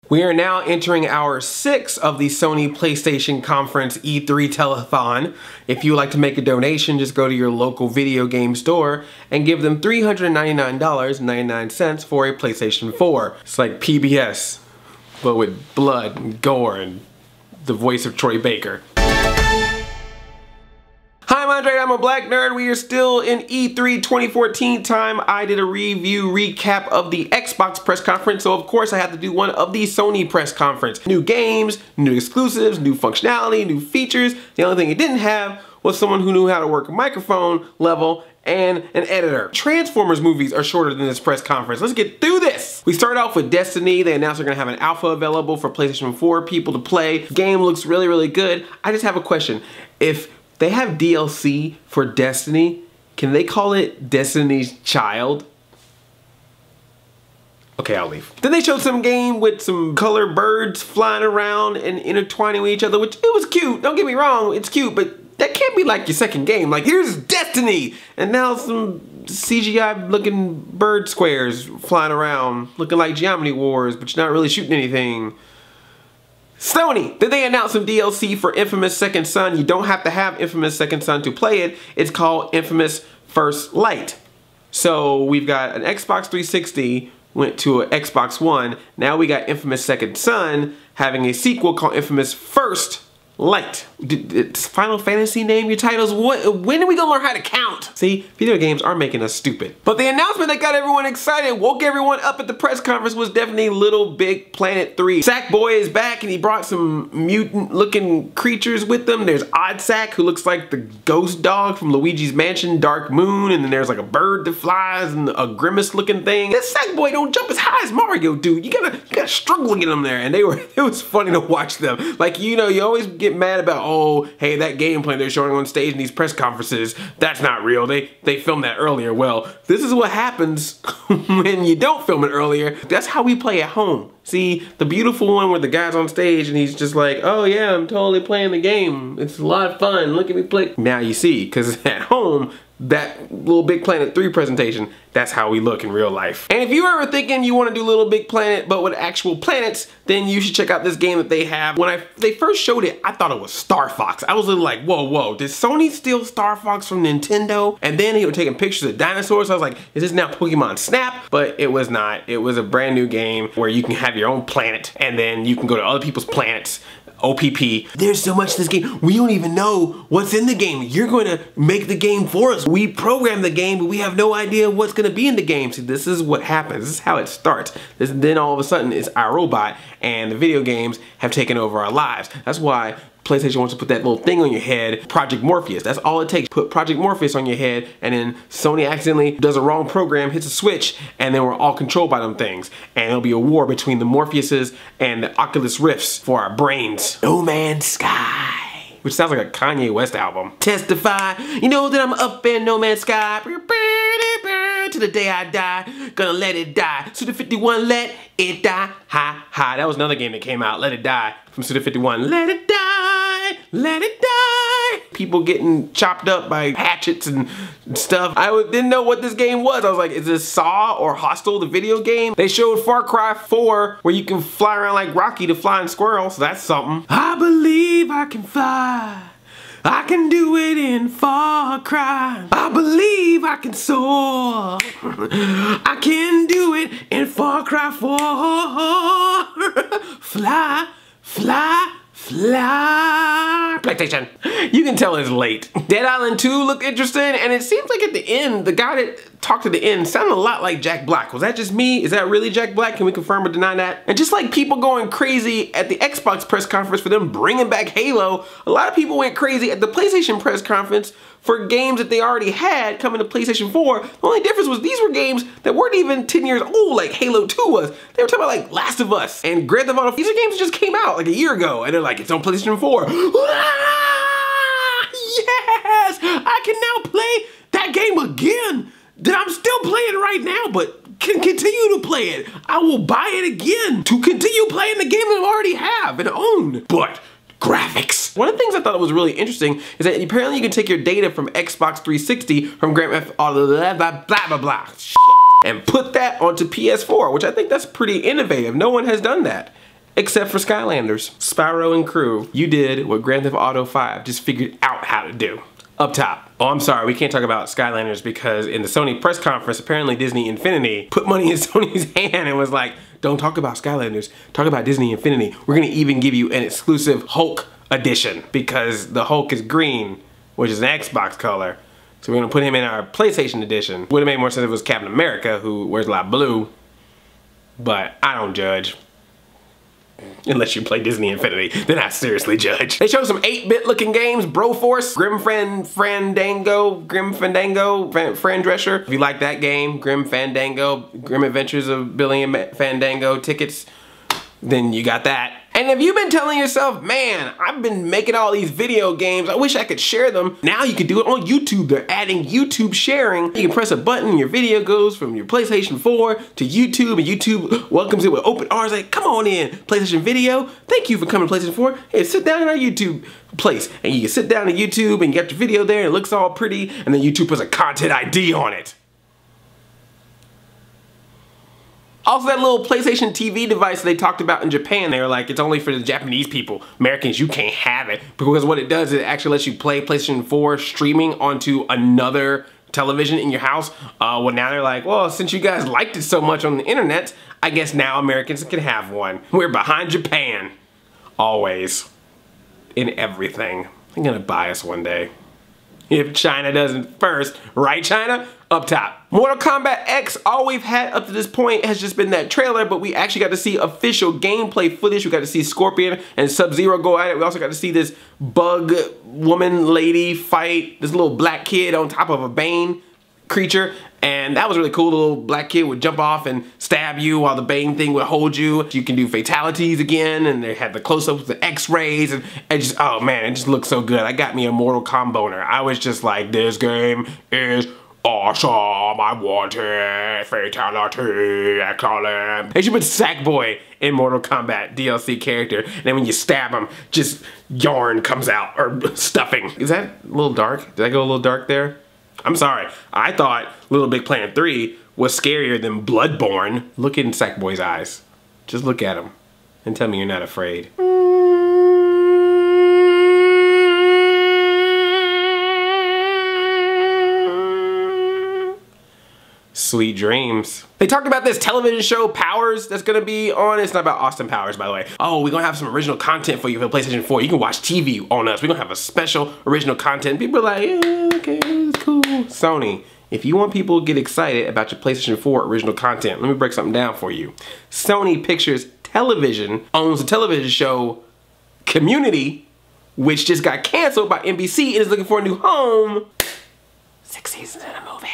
We are now entering hour 6 of the Sony PlayStation Conference E3 Telethon. If you would like to make a donation, just go to your local video game store and give them $399.99 for a PlayStation 4. It's like PBS, but with blood and gore and the voice of Troy Baker. Hi, I'm Andre, I'm a black nerd. We are still in E3 2014 time. I did a review recap of the Xbox press conference, so of course I have to do one of the Sony press conference. New games, new exclusives, new functionality, new features. The only thing it didn't have was someone who knew how to work a microphone level and an editor. Transformers movies are shorter than this press conference. Let's get through this. We start off with Destiny. They announced they're gonna have an alpha available for PlayStation 4 people to play. The game looks really, really good. I just have a question. If they have DLC for Destiny, can they call it Destiny's Child? Okay, I'll leave. Then they showed some game with some colored birds flying around and intertwining with each other, which it was cute. Don't get me wrong, it's cute, but that can't be like your second game. Like, here's Destiny, and now some CGI looking bird squares flying around, looking like Geometry Wars, but you're not really shooting anything. Sony, did they announce some DLC for Infamous Second Son? You don't have to have Infamous Second Son to play it. It's called Infamous First Light. So we've got an Xbox 360, went to an Xbox One. Now we got Infamous Second Son having a sequel called Infamous First Light. Did Final Fantasy name your titles? When are we gonna learn how to count? See, video games are making us stupid. But the announcement that got everyone excited, woke everyone up at the press conference, was definitely Little Big Planet 3. Sackboy is back and he brought some mutant looking creatures with him. There's Oddsack, who looks like the ghost dog from Luigi's Mansion, Dark Moon, and then there's like a bird that flies and a grimace looking thing. This Sackboy don't jump as high as Mario, dude. You gotta struggle to get them there. And it was funny to watch them. Like, you know, you always get mad about, oh, hey, that gameplay they're showing on stage in these press conferences, that's not real. They filmed that earlier. Well, this is what happens when you don't film it earlier. That's how we play at home. See, the beautiful one where the guy's on stage and he's just like, oh yeah, I'm totally playing the game. It's a lot of fun. Look at me play. Now you see, because at home, that Little Big Planet 3 presentation, that's how we look in real life. And if you're ever thinking you want to do Little Big Planet but with actual planets, then you should check out this game that they have. When they first showed it, I thought it was Star Fox. I was a little like, whoa, did Sony steal Star Fox from Nintendo? And then he was taking pictures of dinosaurs. So I was like, is this now Pokemon Snap? But it was not. It was a brand new game where you can have your own planet and then you can go to other people's planets. OPP. There's so much to this game. We don't even know what's in the game. You're going to make the game for us. We program the game, but we have no idea what's going to be in the game. See, this is what happens. This is how it starts. Then all of a sudden, it's our robot, and the video games have taken over our lives. That's why PlayStation wants to put that little thing on your head, Project Morpheus. That's all it takes. Put Project Morpheus on your head, and then Sony accidentally does a wrong program, hits a switch, and then we're all controlled by them things. And it'll be a war between the Morpheuses and the Oculus Rifts for our brains. No Man's Sky. Which sounds like a Kanye West album. Testify, you know that I'm up in No Man's Sky. To the day I die, gonna let it die. Suda 51, let it die. Ha ha. That was another game that came out, Let It Die, from Suda 51. Let it die, let it die. People getting chopped up by hatchets and stuff. I didn't know what this game was. I was like, is this Saw or Hostel, the video game? They showed Far Cry 4, where you can fly around like Rocky the Flying Squirrel, so that's something. I believe I can fly. I can do it in Far Cry. I believe I can soar. I can do it in Far Cry 4. Fly, fly, fly. PlayStation. You can tell it's late. Dead Island 2 looked interesting, and it seems like at the end, the guy that talked to the end sounded a lot like Jack Black. Was that just me? Is that really Jack Black? Can we confirm or deny that? And just like people going crazy at the Xbox press conference for them bringing back Halo, a lot of people went crazy at the PlayStation press conference for games that they already had coming to PlayStation 4. The only difference was these were games that weren't even 10 years old like Halo 2 was. They were talking about like Last of Us and Grand Theft Auto. These are games that just came out like a year ago, and they're like, it's on PlayStation 4. Yes! I can now play that game again that I'm still playing right now, but can continue to play it. I will buy it again to continue playing the game that I already have and own. But graphics. One of the things I thought was really interesting is that apparently you can take your data from Xbox 360, from Grand Theft Auto, blah, blah, blah, blah, blah, and put that onto PS4, which I think that's pretty innovative. No one has done that. Except for Skylanders. Spyro and crew, you did what Grand Theft Auto 5 just figured out how to do. Up top. Oh, I'm sorry, we can't talk about Skylanders because in the Sony press conference, apparently Disney Infinity put money in Sony's hand and was like, don't talk about Skylanders, talk about Disney Infinity. We're gonna even give you an exclusive Hulk edition because the Hulk is green, which is an Xbox color. So we're gonna put him in our PlayStation edition. Would have made more sense if it was Captain America, who wears a lot of blue, but I don't judge. Unless you play Disney Infinity, then I seriously judge. They showed some 8-bit looking games, Broforce, Grim Fandango, Fran Drescher. If you like that game, Grim Fandango, Grim Adventures of Billy and Fandango tickets, then you got that. And if you've been telling yourself, man, I've been making all these video games, I wish I could share them. Now you can do it on YouTube. They're adding YouTube sharing. You can press a button and your video goes from your PlayStation 4 to YouTube, and YouTube welcomes it with open arms like, come on in, PlayStation Video. Thank you for coming to PlayStation 4. Hey, sit down in our YouTube place. And you can sit down in YouTube and get your video there and it looks all pretty, and then YouTube puts a content ID on it. Also, that little PlayStation TV device they talked about in Japan, they were like, it's only for the Japanese people. Americans, you can't have it. Because what it does is it actually lets you play PlayStation 4 streaming onto another television in your house. Well, now they're like, well, since you guys liked it so much on the internet, I guess now Americans can have one. We're behind Japan. Always. In everything. They're gonna buy us one day. If China doesn't first, right China? Up top. Mortal Kombat X, all we've had up to this point has just been that trailer, but we actually got to see official gameplay footage. We got to see Scorpion and Sub-Zero go at it. We also got to see this bug woman lady fight this little black kid on top of a Bane creature. And that was really cool. The little black kid would jump off and stab you while the Bane thing would hold you. You can do fatalities again, and they had the close-ups with the X-rays, and it just, oh man, it just looked so good. I got me a Mortal Komboner. I was just like, this game is awesome, I want it, fatality, I call him. They should put Sackboy in Mortal Kombat DLC character, and then when you stab him, just yarn comes out, or stuffing. Is that a little dark? Did I go a little dark there? I'm sorry, I thought Little Big Planet 3 was scarier than Bloodborne. Look in Sackboy's eyes. Just look at him and tell me you're not afraid. Sweet dreams. They talked about this television show, Powers, that's gonna be on. It's not about Austin Powers, by the way. Oh, we're gonna have some original content for you for PlayStation 4. You can watch TV on us. We're gonna have a special original content. People are like, yeah, okay, it's cool. Sony, if you want people to get excited about your PlayStation 4 original content, let me break something down for you. Sony Pictures Television owns a television show, Community, which just got canceled by NBC and is looking for a new home. 6 seasons in a movie.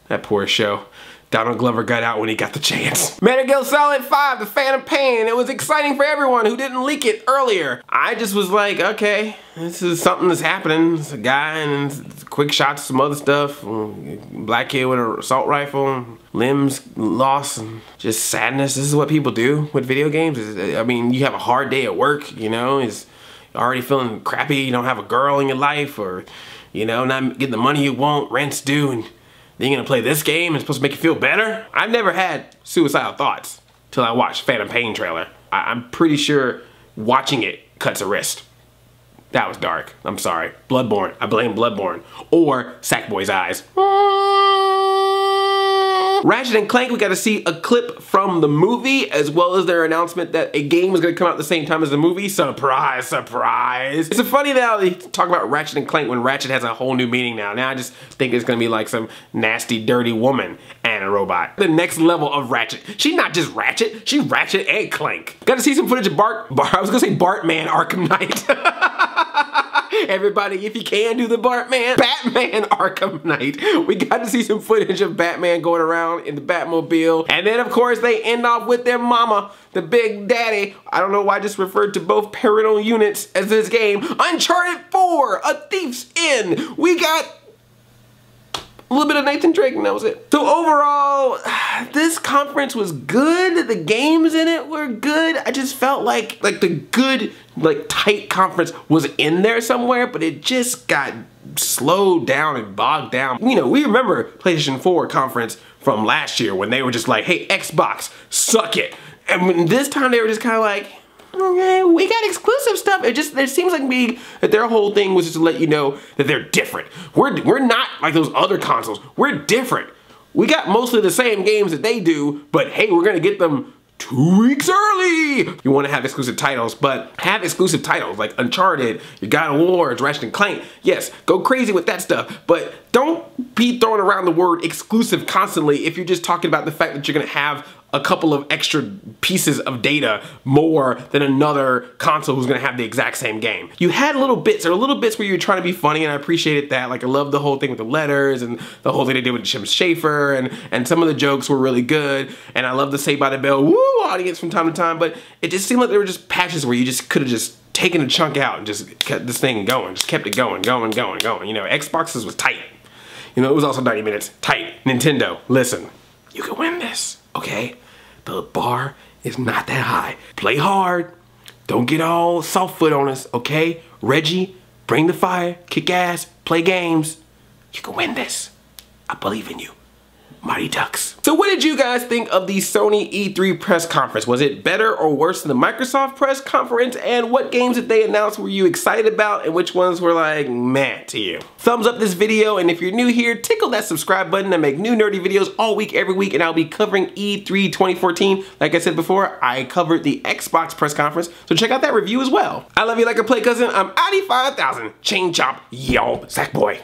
That poor show. Donald Glover got out when he got the chance. Metal Gear Solid 5, The Phantom Pain. It was exciting for everyone who didn't leak it earlier. I just was like, okay, this is something that's happening. It's a guy and quick shots, some other stuff. Black kid with an assault rifle, limbs lost, and just sadness. This is what people do with video games. I mean, you have a hard day at work, you know, is already feeling crappy, you don't have a girl in your life, or, you know, not getting the money you want, rent's due, and then you're gonna play this game and it's supposed to make you feel better? I've never had suicidal thoughts till I watched Phantom Pain trailer. I'm pretty sure watching it cuts a wrist. That was dark. I'm sorry. Bloodborne. I blame Bloodborne. Or Sackboy's eyes. Ratchet and Clank, we got to see a clip from the movie, as well as their announcement that a game is going to come out at the same time as the movie. Surprise, surprise. It's funny now they talk about Ratchet and Clank when Ratchet has a whole new meaning now. Now I just think it's going to be like some nasty, dirty woman and a robot. The next level of Ratchet. She's not just Ratchet, she's Ratchet and Clank. Got to see some footage of I was going to say Bartman Arkham Knight. Everybody, if you can do the Batman Arkham Knight. We got to see some footage of Batman going around in the Batmobile. And then of course they end off with their mama, the Big Daddy. I don't know why I just referred to both parental units as this game. Uncharted 4, A Thief's End. We got a little bit of Nathan Drake and that was it. So overall, this conference was good. The games in it were good. I just felt like the good, tight conference was in there somewhere, but it just got slowed down and bogged down. You know, we remember PlayStation 4 conference from last year when they were just like, hey, Xbox, suck it. And this time they were just kind of like, okay, we got exclusive stuff. It seems like that their whole thing was just to let you know that they're different. We're not like those other consoles. We're different. We got mostly the same games that they do, but hey, we're gonna get them 2 weeks early. You want to have exclusive titles, but have exclusive titles like Uncharted, your God of War, Ratchet and Clank. Yes, go crazy with that stuff, but don't be throwing around the word exclusive constantly if you're just talking about the fact that you're gonna have a couple of extra pieces of data more than another console who's gonna have the exact same game. You had little bits where you were trying to be funny, and I appreciated that. Like, I love the whole thing with the letters and the whole thing they did with Jim Schafer, and some of the jokes were really good, and I love the Saved by the Bell woo audience from time to time, but it just seemed like there were just patches where you just could have just taken a chunk out and just kept this thing going, just kept it going. You know, Xbox's was tight. You know, it was also 90 minutes, tight. Nintendo, listen, you can win this, okay? The bar is not that high. Play hard. Don't get all soft foot on us, okay? Reggie, bring the fire, kick ass, play games. You can win this. I believe in you. Mighty Ducks. So what did you guys think of the Sony E3 press conference? Was it better or worse than the Microsoft press conference? And what games that they announced were you excited about, and which ones were like meh to you? Thumbs up this video, and if you're new here, tickle that subscribe button. I make new nerdy videos all week, every week, and I'll be covering E3 2014. Like I said before, I covered the Xbox press conference, so check out that review as well. I love you like a play cousin. I'm Addy 5000. Chain chop, yo, Sackboy.